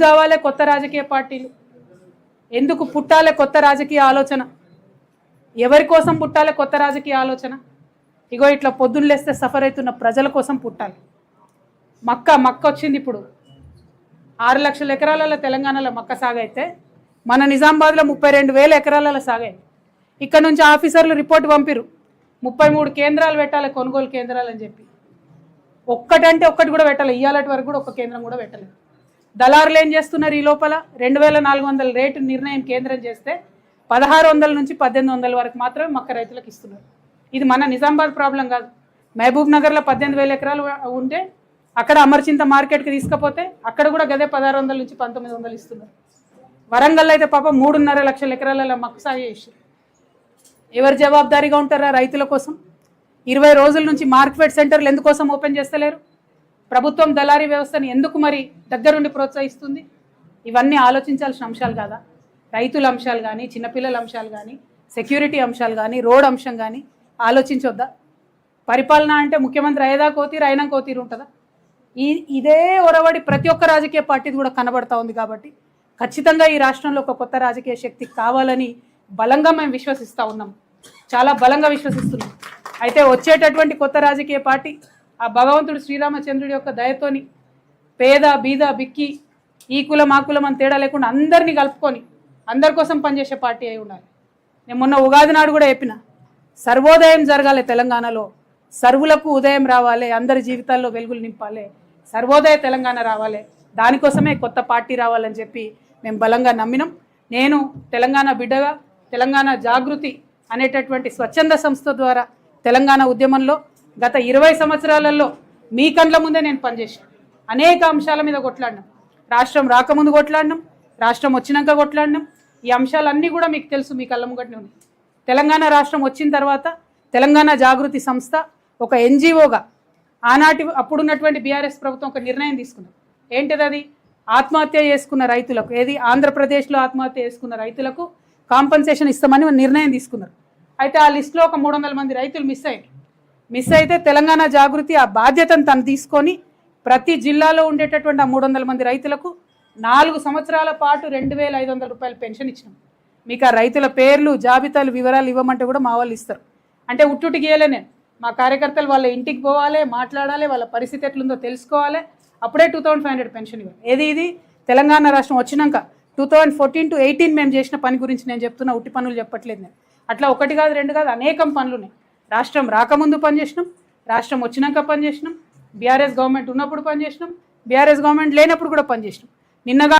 కావాలే కొత్త రాజకీయ పార్టీలు? ఎందుకు పుట్టాలే కొత్త రాజకీయ ఆలోచన? ఎవరి కోసం పుట్టాలే కొత్త రాజకీయ ఆలోచన? ఇగో ఇట్లా పొద్దున్న లేస్తే సఫర్ అవుతున్న ప్రజల కోసం పుట్టాలి. మక్క వచ్చింది. ఇప్పుడు 6 లక్షల ఎకరాలలో తెలంగాణలో మక్క సాగైతే మన నిజామాబాద్లో 32,000 ఎకరాలలో సాగాయి. ఇక్కడ నుంచి ఆఫీసర్లు రిపోర్ట్ పంపిరు, 33 కేంద్రాలు పెట్టాలి, కొనుగోలు కేంద్రాలు అని చెప్పి. ఒక్కటంటే ఒక్కటి కూడా పెట్టాలి. ఇయ్యాలటి వరకు కూడా ఒక్క కేంద్రం కూడా పెట్టలేదు. దళారులు ఏం చేస్తున్నారు? ఈ లోపల 2,400 రేటు నిర్ణయం కేంద్రం చేస్తే 1,600 నుంచి 1,800 వరకు మాత్రమే మక్క రైతులకు ఇస్తున్నారు. ఇది మన నిజామాబాద్ ప్రాబ్లం కాదు. మహబూబ్ నగర్లో 18,000 ఎకరాలు ఉంటే అక్కడ అమర్చింత మార్కెట్కి తీసుకపోతే అక్కడ కూడా గదే 1,600 నుంచి 1,900 ఇస్తున్నారు. వరంగల్లో అయితే పాప 3.5 లక్షల ఎకరాలలో మక్క సాగు చేసి ఎవరు జవాబుదారీగా ఉంటారా రైతుల కోసం? 20 రోజుల నుంచి మార్కెట్ సెంటర్లు ఎందుకోసం ఓపెన్ చేస్తలేరు? ప్రభుత్వం దళారీ వ్యవస్థను ఎందుకు మరి దగ్గరుండి ప్రోత్సహిస్తుంది? ఇవన్నీ ఆలోచించాల్సిన అంశాలు కాదా? రైతుల అంశాలు కానీ, చిన్నపిల్లల అంశాలు కానీ, సెక్యూరిటీ అంశాలు కానీ, రోడ్ అంశం కానీ ఆలోచించొద్దా? పరిపాలన అంటే ముఖ్యమంత్రి అయ్యేదా కోతీరు, అయినా కోతీరు ఉంటుందా? ఇదే ఒరవడి ప్రతి ఒక్క రాజకీయ పార్టీది కూడా కనబడతా ఉంది. కాబట్టి ఖచ్చితంగా ఈ రాష్ట్రంలో ఒక కొత్త రాజకీయ శక్తి కావాలని బలంగా మేము విశ్వసిస్తూ ఉన్నాం, చాలా బలంగా విశ్వసిస్తున్నాం. అయితే వచ్చేటటువంటి కొత్త రాజకీయ పార్టీ ఆ భగవంతుడు శ్రీరామచంద్రుడి యొక్క దయతోని పేద బీద బిక్కి ఈ కులం ఆ కులం అని తేడా లేకుండా అందరినీ కలుపుకొని అందరి కోసం పనిచేసే పార్టీ అయి ఉండాలి. నేను మొన్న ఉగాది నాడు కూడా చెప్పిన, సర్వోదయం జరగాలి తెలంగాణలో, సర్వులకు ఉదయం రావాలి, అందరి జీవితాల్లో వెలుగులు నింపాలి, సర్వోదయ తెలంగాణ రావాలి, దానికోసమే కొత్త పార్టీ రావాలని చెప్పి మేము బలంగా నమ్మినాం. నేను తెలంగాణ బిడ్డగా తెలంగాణ జాగృతి అనేటటువంటి స్వచ్ఛంద సంస్థ ద్వారా తెలంగాణ ఉద్యమంలో గత 20 సంవత్సరాలలో మీ కండ్ల ముందే నేను పనిచేసాను. అనేక అంశాల మీద కొట్లాడినాం. రాష్ట్రం రాకముందు కొట్లాడినాం, రాష్ట్రం వచ్చినాక కొట్లాడినాం. ఈ అంశాలన్నీ కూడా మీకు తెలుసు, మీ కళ్ళ ముంగటనే ఉంది. తెలంగాణ రాష్ట్రం వచ్చిన తర్వాత తెలంగాణ జాగృతి సంస్థ ఒక ఎన్జిఓగా అప్పుడున్నటువంటి బీఆర్ఎస్ ప్రభుత్వం ఒక నిర్ణయం తీసుకున్నారు. ఏంటిది అది? ఆత్మహత్య చేసుకున్న రైతులకు, ఏది ఆంధ్రప్రదేశ్లో ఆత్మహత్య చేసుకున్న రైతులకు కాంపన్సేషన్ ఇస్తామని నిర్ణయం తీసుకున్నారు. అయితే ఆ లిస్టులో ఒక 300 మంది రైతులు మిస్ అయితే తెలంగాణ జాగృతి ఆ బాధ్యతను తను తీసుకొని ప్రతి జిల్లాలో ఉండేటటువంటి ఆ 300 మంది రైతులకు 4 సంవత్సరాల పాటు 2,500 రూపాయలు పెన్షన్ ఇచ్చినాం. మీకు ఆ రైతుల పేర్లు, జాబితాలు, వివరాలు ఇవ్వమంటే కూడా మా వాళ్ళు ఇస్తారు. అంటే ఉట్టుటి గీయలే నేను. మా కార్యకర్తలు వాళ్ళ ఇంటికి పోవాలి, మాట్లాడాలి, వాళ్ళ పరిస్థితి ఎట్లుందో తెలుసుకోవాలి, అప్పుడే 2,500 పెన్షన్ ఇవ్వాలి. ఇది తెలంగాణ రాష్ట్రం వచ్చినాక 2014 to 18 మేము చేసిన పని గురించి నేను చెప్తున్నా, ఉట్టి పనులు చెప్పట్లేదు నేను. అట్లా 1 కాదు 2 కాదు అనేకం పనులు ఉన్నాయి. రాష్ట్రం రాకముందు పనిచేసినాం, రాష్ట్రం వచ్చినాక పనిచేసినాం, బీఆర్ఎస్ గవర్నమెంట్ ఉన్నప్పుడు పనిచేసినాం, బీఆర్ఎస్ గవర్నమెంట్ లేనప్పుడు కూడా పనిచేసినాం. నిన్నగా